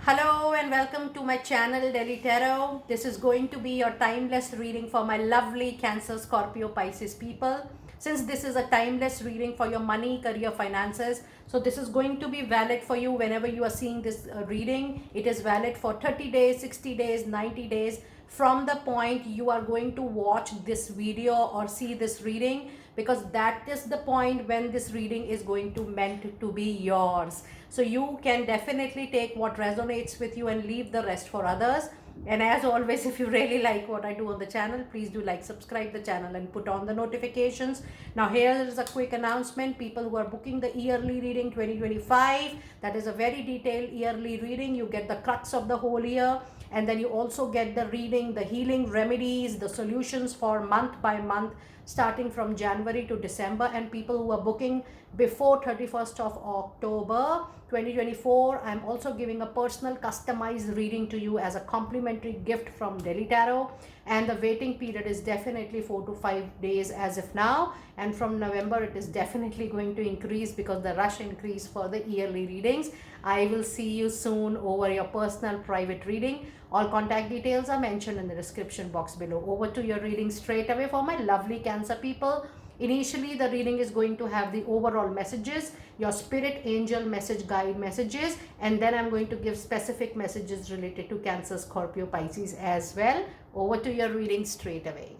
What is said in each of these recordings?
Hello and welcome to my channel Delhi Tarot. This is going to be your timeless reading for my lovely Cancer, Scorpio, Pisces people. Since this is a timeless reading for your money, career, finances, so this is going to be valid for you whenever you are seeing this reading. It is valid for 30 days, 60 days, 90 days from the point you are going to watch this video or see this reading, because that is the point when this reading is going to meant to be yours. So you can definitely take what resonates with you and leave the rest for others. And as always, if you really like what I do on the channel, please do like, subscribe the channel and put on the notifications. Now here is a quick announcement. People who are booking the yearly reading 2025, that is a very detailed yearly reading. You get the crux of the whole year, and then you also get the reading, the healing remedies, the solutions for month by month starting from January to December. And people who are booking before 31st of October 2024, I'm also giving a personal customized reading to you as a complimentary gift from Delhi Tarot. And the waiting period is definitely 4 to 5 days as of now, and from November it is definitely going to increase because the rush increase for the yearly readings. I will see you soon over your personal private reading. All contact details are mentioned in the description box below. Over to your reading straight away for my lovely Cancer people. Initially, the reading is going to have the overall messages, your spirit angel message guide messages, and then I'm going to give specific messages related to Cancer, Scorpio, Pisces as well. Over to your reading straight away.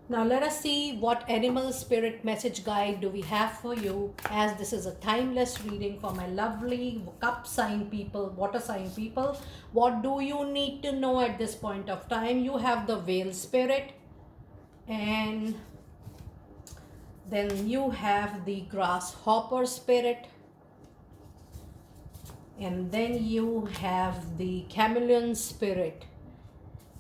Now let us see what animal spirit message guide do we have for you, as this is a timeless reading for my lovely cup sign people, water sign people. What do you need to know at this point of time? You have the whale spirit, and then you have the grasshopper spirit, and then you have the chameleon spirit.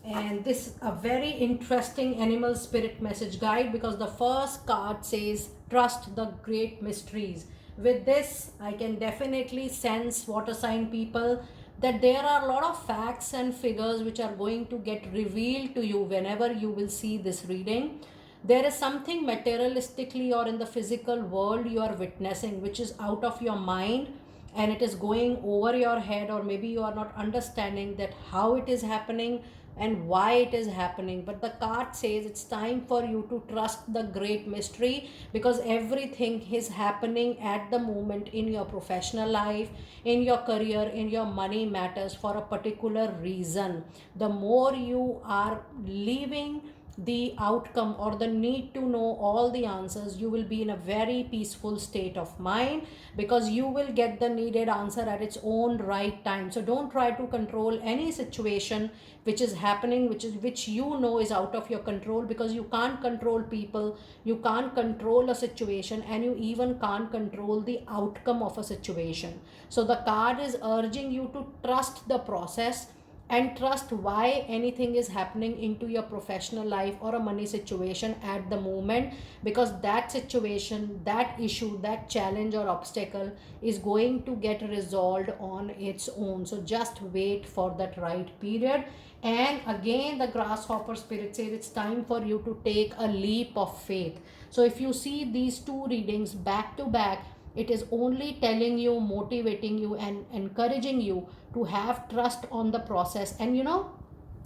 And this is a very interesting animal spirit message guide, because the first card says trust the great mysteries. With this, I can definitely sense, water sign people, that there are a lot of facts and figures which are going to get revealed to you whenever you will see this reading. There is something materialistically or in the physical world you are witnessing which is out of your mind, and it is going over your head, or maybe you are not understanding that how it is happening and why it is happening. But the card says it's time for you to trust the great mystery, because everything is happening at the moment in your professional life, in your career, in your money matters for a particular reason. The more you are leaving the outcome or the need to know all the answers, you will be in a very peaceful state of mind, because you will get the needed answer at its own right time. So don't try to control any situation which is happening, which you know is out of your control, because you can't control people, you can't control a situation, and you even can't control the outcome of a situation. So the card is urging you to trust the process and trust why anything is happening into your professional life or a money situation at the moment, because that situation, that issue, that challenge or obstacle is going to get resolved on its own. So just wait for that right period. And again, the grasshopper spirit says it's time for you to take a leap of faith. So if you see these two readings back to back, it is only telling you, motivating you, and encouraging you to have trust on the process. And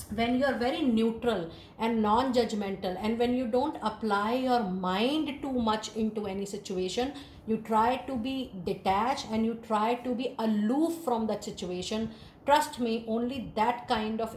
when you are very neutral and non-judgmental, and when you don't apply your mind too much into any situation, you try to be detached and you try to be aloof from that situation, trust me, only that kind of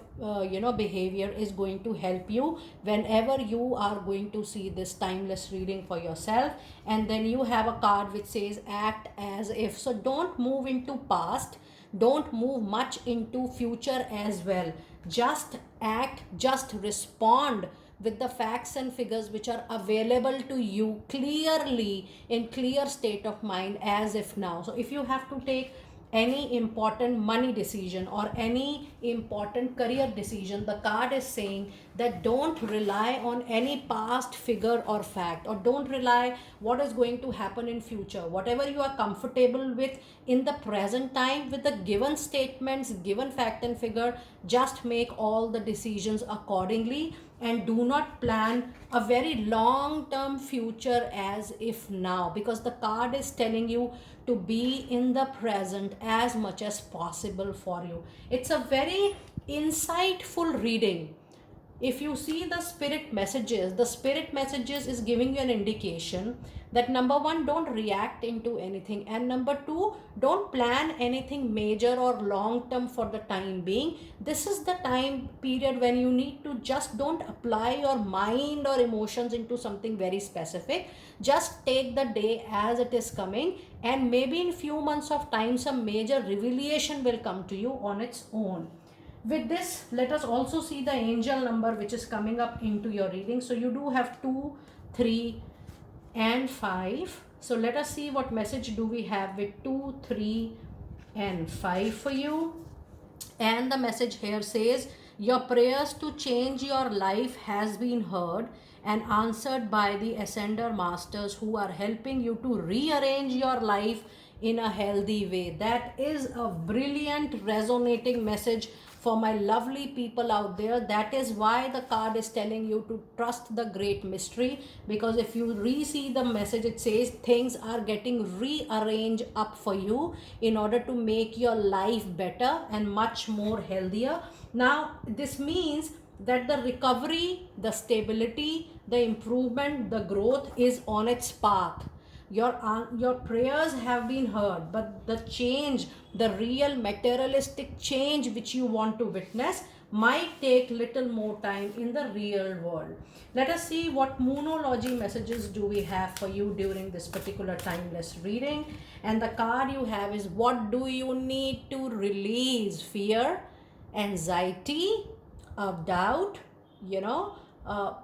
behavior is going to help you whenever you are going to see this timeless reading for yourself. And then you have a card which says act as if. So don't move into past, don't move much into future as well. Just act, just respond with the facts and figures which are available to you clearly, in clear state of mind, as if now. So if you have to take any important money decision or any important career decision, the card is saying that don't rely on any past figure or fact, or don't rely what is going to happen in future. Whatever you are comfortable with in the present time, with the given statements, given fact and figure, just make all the decisions accordingly. and do not plan a very long term future as if now, because the card is telling you to be in the present as much as possible for you. It's a very insightful reading. If you see the spirit messages is giving you an indication that number one, don't react into anything, and number two, don't plan anything major or long term for the time being. This is the time period when you need to just don't apply your mind or emotions into something very specific. Just take the day as it is coming, and maybe in few months of time some major revelation will come to you on its own. With this, let us also see the angel number which is coming up into your reading. So you do have 2, 3 and 5. So let us see what message do we have with 2, 3 and 5 for you. And the message here says, your prayers to change your life has been heard and answered by the ascender masters who are helping you to rearrange your life in a healthy way. That is a brilliant resonating message for my lovely people out there. That is why the card is telling you to trust the great mystery, because if you re-see the message, it says things are getting rearranged up for you in order to make your life better and much more healthier. Now this means that the recovery, the stability, the improvement, the growth is on its path. Your prayers have been heard, but the change, the real materialistic change which you want to witness, might take little more time in the real world. Let us see what moonology messages do we have for you during this particular timeless reading. And the card you have is, what do you need to release? Fear, anxiety, doubt,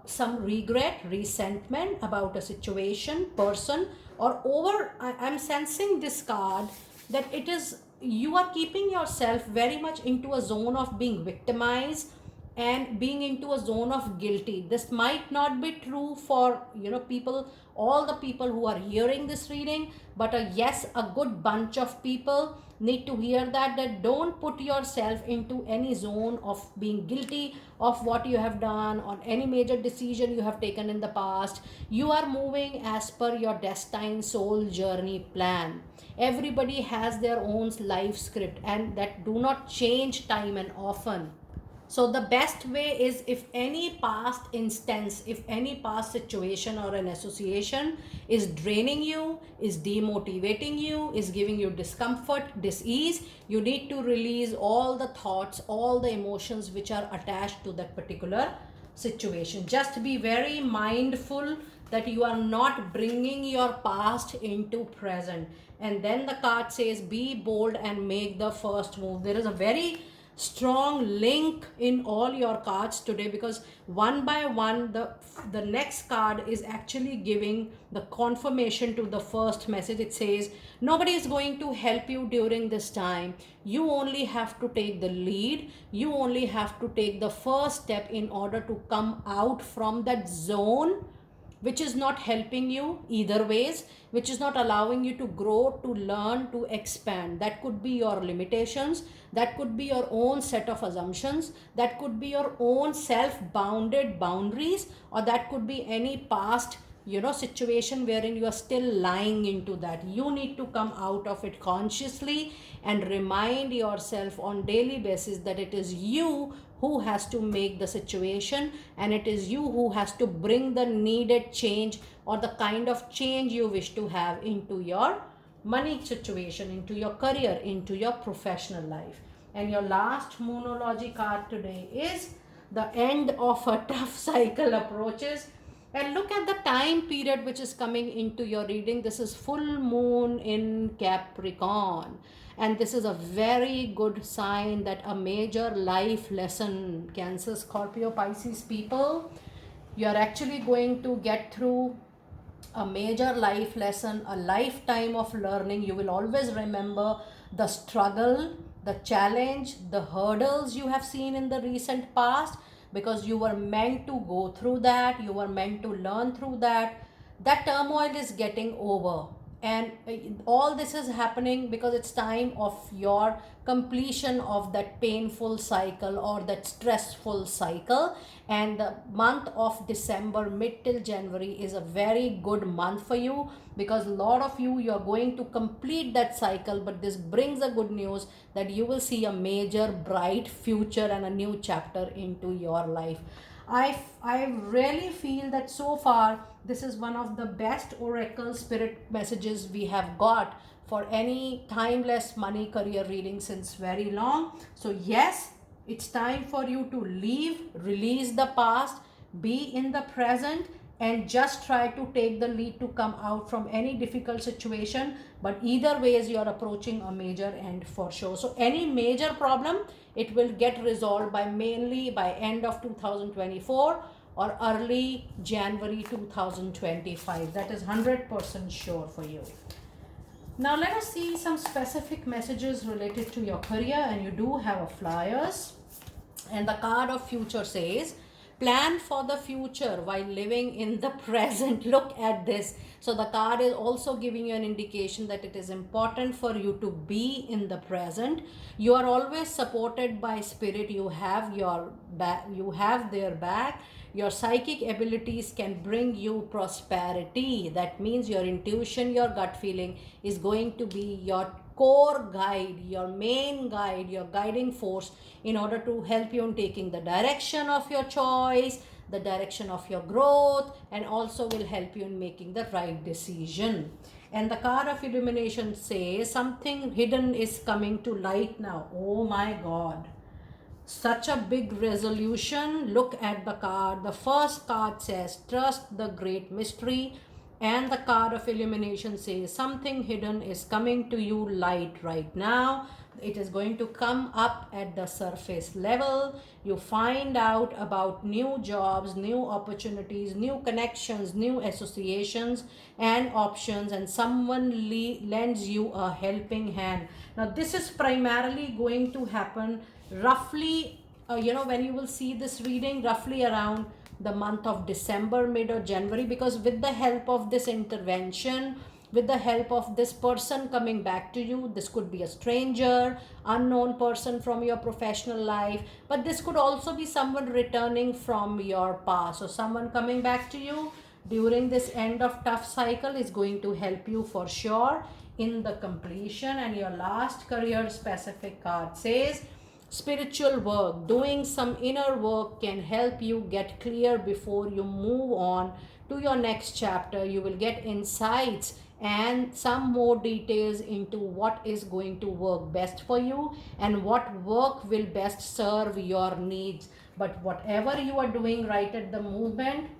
some regret, resentment about a situation, person, or I'm sensing this card that it is you are keeping yourself very much into a zone of being victimized and being into a zone of guilty. This might not be true for people, all the people who are hearing this reading, but yes, a good bunch of people need to hear that don't put yourself into any zone of being guilty of what you have done or any major decision you have taken in the past. You are moving as per your destined soul journey plan. Everybody has their own life script, and that do not change time and often. So the best way is, if any past instance, if any past situation or an association is draining you, is demotivating you, is giving you discomfort, dis-ease, you need to release all the thoughts, all the emotions which are attached to that particular situation. Just be very mindful that you are not bringing your past into present. And then the card says, be bold and make the first move. There is a very strong link in all your cards today, because one by one the next card is actually giving the confirmation to the first message. It says nobody is going to help you during this time. You only have to take the lead. You only have to take the first step in order to come out from that zone which is not helping you either ways, which is not allowing you to grow, to learn, to expand. That could be your limitations, that could be your own set of assumptions, that could be your own self-bounded boundaries, or that could be any past situation wherein you are still lying into that. You need to come out of it consciously and remind yourself on daily basis that it is you who has to make the situation, and it is you who has to bring the needed change or the kind of change you wish to have into your money situation, into your career, into your professional life. And your last moonology card today is the end of a tough cycle approaches. And look at the time period which is coming into your reading. This is full moon in Capricorn, and this is a very good sign that a major life lesson, Cancer, Scorpio, Pisces people, you are actually going to get through a major life lesson, a lifetime of learning. You will always remember the struggle, the challenge, the hurdles you have seen in the recent past, because you were meant to go through that, you were meant to learn through that. That turmoil is getting over, and all this is happening because it's time of your completion of that painful cycle or that stressful cycle. And the month of December mid till January is a very good month for you, because a lot of you're going to complete that cycle. But this brings a good news that you will see a major bright future and a new chapter into your life. I really feel that so far this is one of the best oracle spirit messages we have got for any timeless money career reading since very long. So yes, it's time for you to leave, release the past, be in the present, and just try to take the lead to come out from any difficult situation. But either ways, you are approaching a major end for sure. So any major problem, it will get resolved by mainly by end of 2024 or early January 2025. That is 100% sure for you. Now let us see some specific messages related to your career, and you do have a flyers. And the card of future says, plan for the future while living in the present. Look at this. So the card is also giving you an indication that it is important for you to be in the present. You are always supported by spirit. You have your back, you have their back. Your psychic abilities can bring you prosperity. That means your intuition, your gut feeling is going to be your core guide, your main guide, your guiding force in order to help you in taking the direction of your choice, the direction of your growth, and also will help you in making the right decision. And the card of illumination says something hidden is coming to light now. Oh my God. Such a big resolution. Look at the card. The first card says trust the great mystery, and the card of illumination says something hidden is coming to you light right now. It is going to come up at the surface level. You find out about new jobs, new opportunities, new connections, new associations and options, and someone lends you a helping hand. Now this is primarily going to happen roughly, when you will see this reading roughly around the month of December, mid or January, because with the help of this intervention, with the help of this person coming back to you, this could be a stranger, unknown person from your professional life, but this could also be someone returning from your past. So someone coming back to you during this end of tough cycle is going to help you for sure in the completion. And your last career specific card says spiritual work. Doing some inner work can help you get clear before you move on to your next chapter. You will get insights and some more details into what is going to work best for you and what work will best serve your needs. But whatever you are doing right at the moment,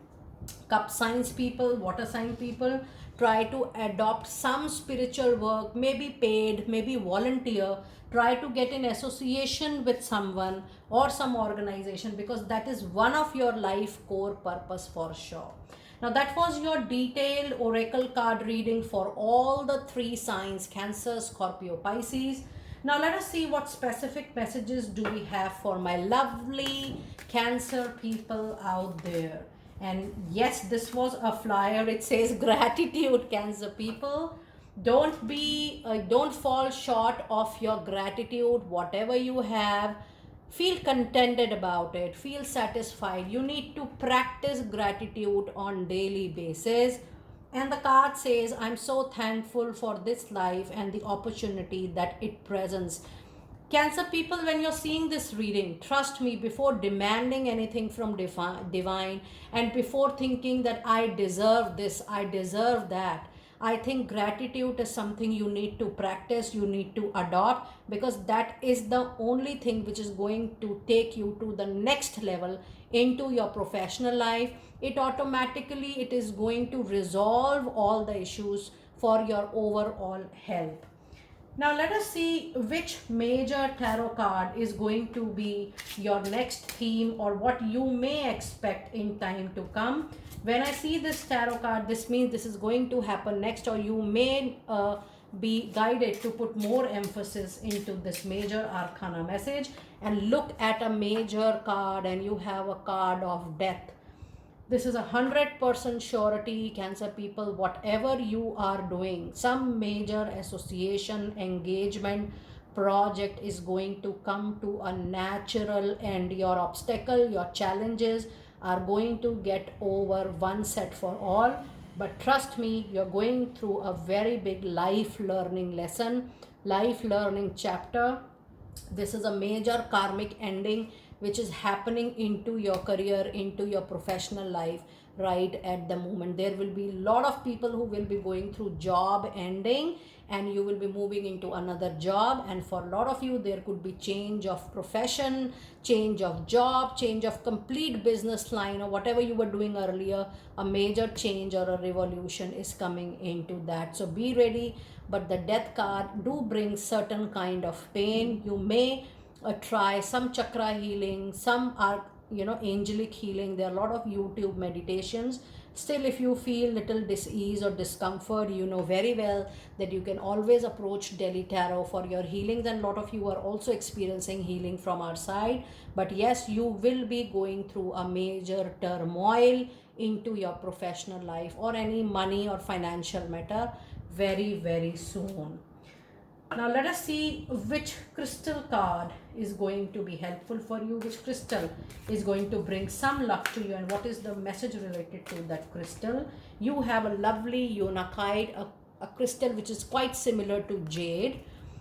cup signs people, water sign people, try to adopt some spiritual work, maybe paid, maybe volunteer. Try to get in association with someone or some organization, because that is one of your life core purpose for sure. Now that was your detailed oracle card reading for all the three signs: Cancer, Scorpio, Pisces. Now let us see what specific messages do we have for my lovely Cancer people out there. And yes, this was a flyer. It says gratitude, Cancer people. Don't fall short of your gratitude. Whatever you have, feel contented about it, feel satisfied. You need to practice gratitude on daily basis. And the card says, I'm so thankful for this life and the opportunity that it presents. Cancer people, when you're seeing this reading, trust me, before demanding anything from divine and before thinking that I deserve this, I deserve that, I think gratitude is something you need to practice, you need to adopt, because that is the only thing which is going to take you to the next level into your professional life. It is going to resolve all the issues for your overall health. Now let us see which major tarot card is going to be your next theme, or what you may expect in time to come. When I see this tarot card, this means this is going to happen next, or you may be guided to put more emphasis into this major arcana message. And look at a major card, and you have a card of death. This is 100% surety, Cancer people. Whatever you are doing, some major association, engagement, project is going to come to a natural end. Your obstacle, your challenges are going to get over once and for all. But trust me, you're going through a very big life learning lesson, life learning chapter. This is a major karmic ending which is happening into your career, into your professional life right at the moment. There will be a lot of people who will be going through job ending, and you will be moving into another job, and for a lot of you there could be change of profession, change of job, change of complete business line, or whatever you were doing earlier. A major change or a revolution is coming into that, so be ready. But the death card do bring certain kind of pain. You may try some chakra healing, some are, angelic healing. There are a lot of YouTube meditations. Still, if you feel little dis-ease or discomfort, you know very well that you can always approach Delhi Tarot for your healings, and a lot of you are also experiencing healing from our side. But yes, you will be going through a major turmoil into your professional life or any money or financial matter very, very soon. Now let us see which crystal card is going to be helpful for you, which crystal is going to bring some luck to you, and what is the message related to that crystal. You have a lovely unakite, a crystal which is quite similar to jade,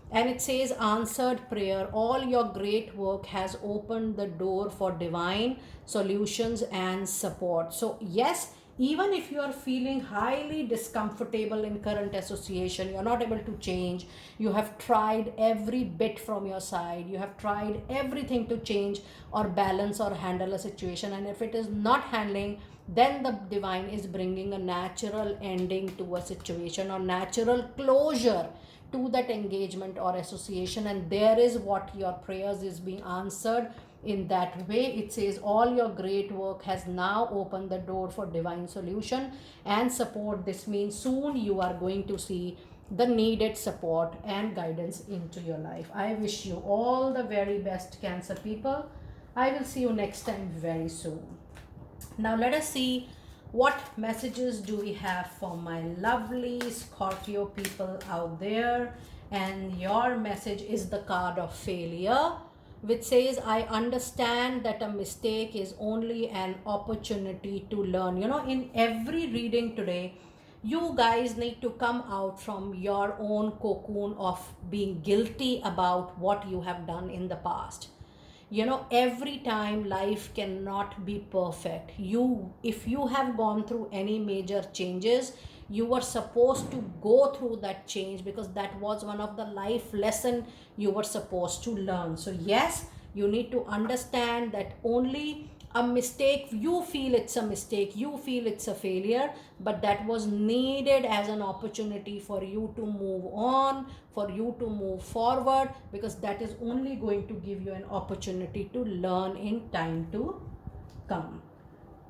and it says answered prayer. All your great work has opened the door for divine solutions and support. So yes, even if you are feeling highly discomfortable in current association, you're not able to change, you have tried every bit from your side, you have tried everything to change or balance or handle a situation, and if it is not handling, then the divine is bringing a natural ending to a situation or natural closure to that engagement or association, and there is what your prayers is being answered in that way. It says all your great work has now opened the door for divine solution and support. This means soon you are going to see the needed support and guidance into your life. I wish you all the very best, Cancer people. I will see you next time very soon. Now let us see what messages do we have for my lovely Scorpio people out there. And your message is the card of failure, which says, I understand that a mistake is only an opportunity to learn. In every reading today, you guys need to come out from your own cocoon of being guilty about what you have done in the past. Every time life cannot be perfect. If you have gone through any major changes, you were supposed to go through that change because that was one of the life lesson you were supposed to learn. So yes, you need to understand that only a mistake, you feel it's a mistake, you feel it's a failure, but that was needed as an opportunity for you to move on, for you to move forward, because that is only going to give you an opportunity to learn in time to come.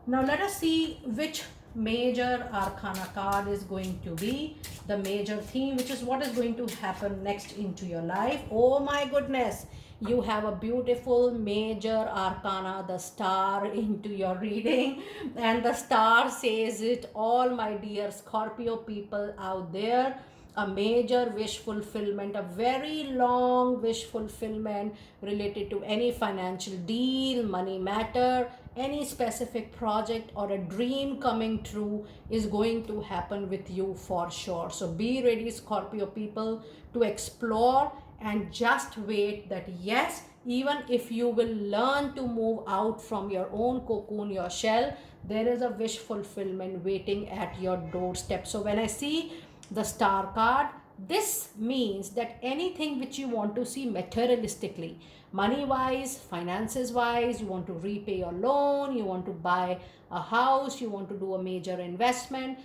Now let us see which major arcana card is going to be the major theme, which is what is going to happen next into your life. Oh my goodness, you have a beautiful major arcana, the star, into your reading, and the star says it all, my dear Scorpio people out there. A major wish fulfillment, a very long wish fulfillment related to any financial deal, money matter, any specific project or a dream coming true is going to happen with you for sure. So be ready, Scorpio people, to explore and just wait that yes, even if you will learn to move out from your own cocoon, your shell, there is a wish fulfillment waiting at your doorstep. So when I see the star card, this means that anything which you want to see materialistically, money wise, finances wise, you want to repay your loan, you want to buy a house, you want to do a major investment,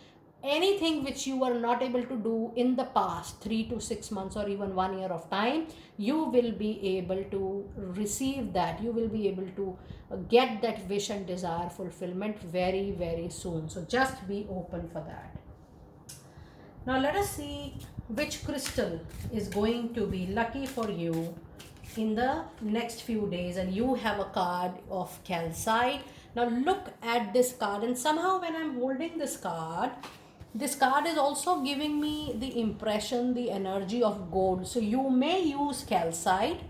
anything which you were not able to do in the past 3 to 6 months or even 1 year of time, you will be able to receive that, you will be able to get that wish and desire fulfillment very, very soon. So just be open for that. Now let us see which crystal is going to be lucky for you in the next few days. And you have a card of calcite. Now look at this card, and somehow when I'm holding this card is also giving me the impression, the energy of gold. So you may use calcite,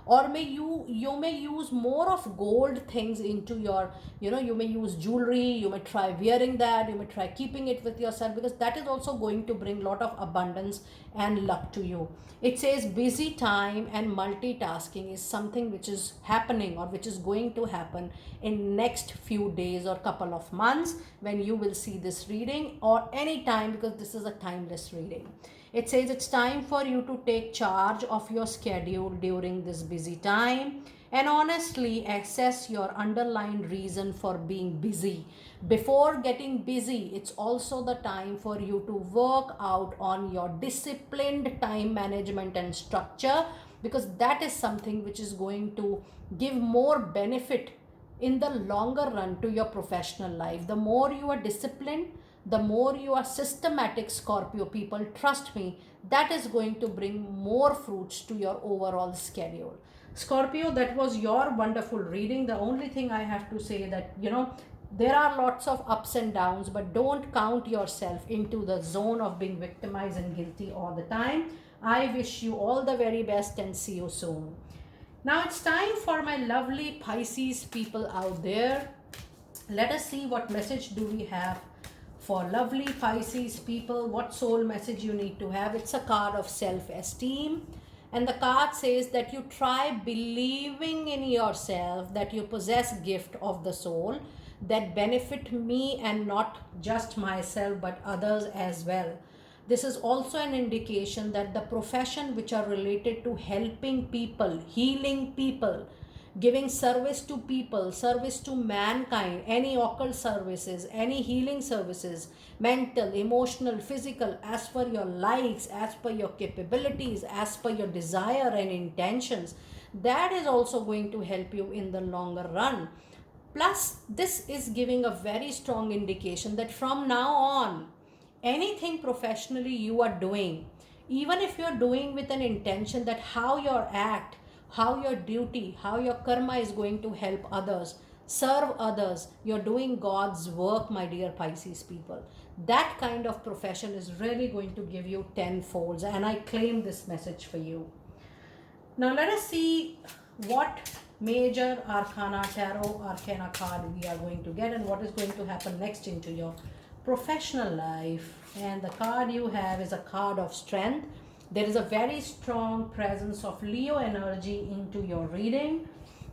or you may use more of gold things into your, you may use jewelry, you may try wearing that, you may try keeping it with yourself, because that is also going to bring lot of abundance and luck to you. It says busy time and multitasking is something which is happening, or which is going to happen in next few days or couple of months, when you will see this reading, or any time, because this is a timeless reading. It says it's time for you to take charge of your schedule during this busy time and honestly assess your underlying reason for being busy. Before getting busy, it's also the time for you to work out on your disciplined time management and structure, because that is something which is going to give more benefit in the longer run to your professional life. The more you are disciplined, the more you are systematic, Scorpio people, trust me, that is going to bring more fruits to your overall schedule. Scorpio, that was your wonderful reading. The only thing I have to say that, there are lots of ups and downs, but don't count yourself into the zone of being victimized and guilty all the time. I wish you all the very best and see you soon. Now it's time for my lovely Pisces people out there. Let us see what message do we have for lovely Pisces people. What soul message you need to have. It's a card of self-esteem, and the card says that you try believing in yourself, that you possess gift of the soul that benefit me and not just myself but others as well. This is also an indication that the profession which are related to helping people, healing people, giving service to people, service to mankind, any occult services, any healing services, mental, emotional, physical, as per your likes, as per your capabilities, as per your desire and intentions, that is also going to help you in the longer run. Plus, this is giving a very strong indication that from now on, anything professionally you are doing, even if you're doing with an intention that how your act, how your duty, how your karma is going to help others, serve others, you're doing God's work, my dear Pisces people. That kind of profession is really going to give you tenfolds, and I claim this message for you. Now let us see what major arcana tarot arcana card we are going to get, and what is going to happen next into your professional life. And the card you have is a card of strength. There is a very strong presence of Leo energy into your reading.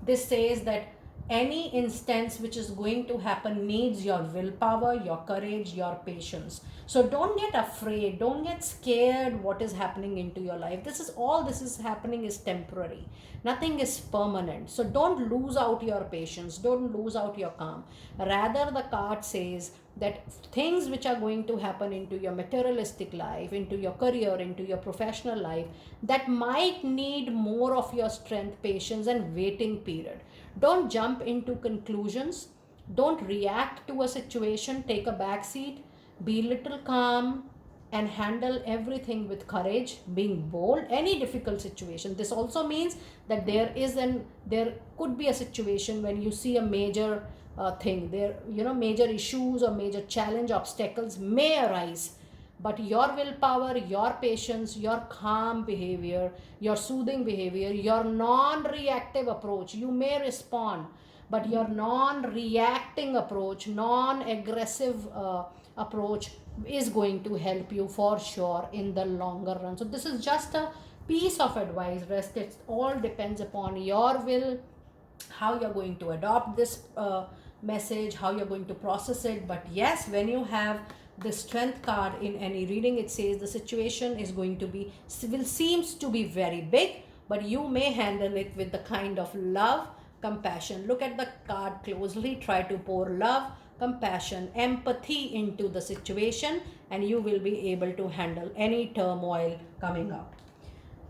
This says that any instance which is going to happen needs your willpower, your courage, your patience. So don't get afraid, don't get scared what is happening into your life. This is happening is temporary. Nothing is permanent. So don't lose out your patience, don't lose out your calm. Rather, the card says that things which are going to happen into your materialistic life, into your career, into your professional life, that might need more of your strength, patience, and waiting period. Don't jump into conclusions. Don't react to a situation. Take a back seat. Be little calm and handle everything with courage, being bold. Any difficult situation. This also means that there could be a situation when you see a major thing. Major issues or major challenge, obstacles may arise, but your willpower, your patience, your calm behavior, your soothing behavior, your non-reactive approach, you may respond, but your non-reacting approach, non-aggressive approach is going to help you for sure in the longer run. So this is just a piece of advice. Rest, it all depends upon your will, how you're going to adopt this message, how you're going to process it. But yes, when you have the strength card in any reading, it says the situation is going to be, seems to be very big, but you may handle it with the kind of love, compassion. Look at the card closely, try to pour love, compassion, empathy into the situation, and you will be able to handle any turmoil coming up.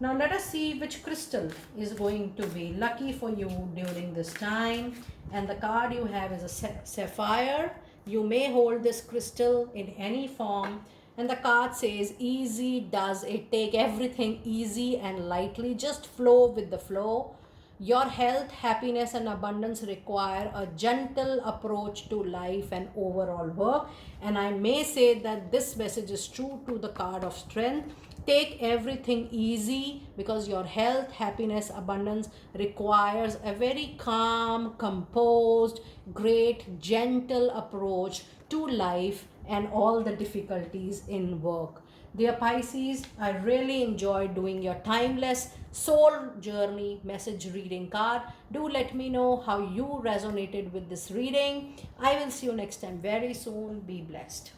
Now let us see which crystal is going to be lucky for you during this time. And the card you have is a sapphire. You may hold this crystal in any form. And the card says, easy does it. Take everything easy and lightly. Just flow with the flow. Your health, happiness, and abundance require a gentle approach to life and overall work. And I may say that this message is true to the card of strength. Take everything easy because your health, happiness, abundance requires a very calm, composed, great, gentle approach to life and all the difficulties in work. Dear Pisces, I really enjoyed doing your timeless soul journey message reading card. Do let me know how you resonated with this reading. I will see you next time very soon. Be blessed.